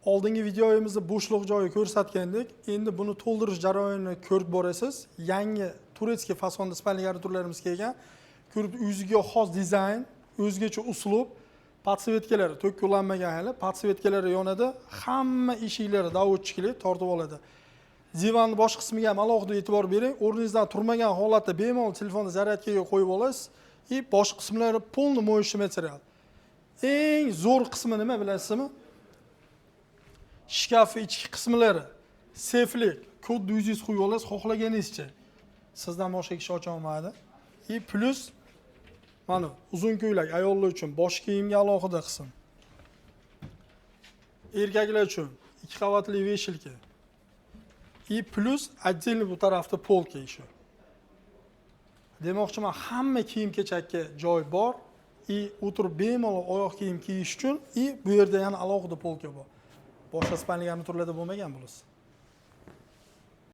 Oldingi videoyimizda bo'shliq joyi ko'rsatgandik. Endi buni to'ldirish jarayonini ko'rib borasiz. Yangi turetskiy fasonda spalniy garniturlarimiz kelgan. Ko'rib o'ziga xos dizayn, o'zgacha uslub, podsvetkalari to'kkulanmagan hali, podsvetkalari yonadi. Hamma eshiklari davodchikli tortib oladi. Divanning bosh qismiga ham alohida e'tibor bering. O'rningizdan turmagan holatda bemalol telefonni zaryadkaga qo'yib olasiz. Bosh qismlari полный моющий material. Eng zo'r qismi nima bilasizmi? Shkaf ichki qismlari seflik, kodni o'zingiz qo'yib olasiz, xohlaganingizcha. Sizdan boshqa kishi ocha olmaydi. Plus mana uzun ko'ylak ayollar uchun bosh kiyimga alohida qism. Erkaklar uchun 2 qavatli veshilka. Plus отдельно bu tarafda polka ishi. Demoqchiman, hamma kiyim-kechakka joy bor. O'tirib bemalol oyoq kiyim kiyish uchun bu yerda yana alohida polka bor. Boshqa spalniy garniturlarda bo'lmagan bunisi.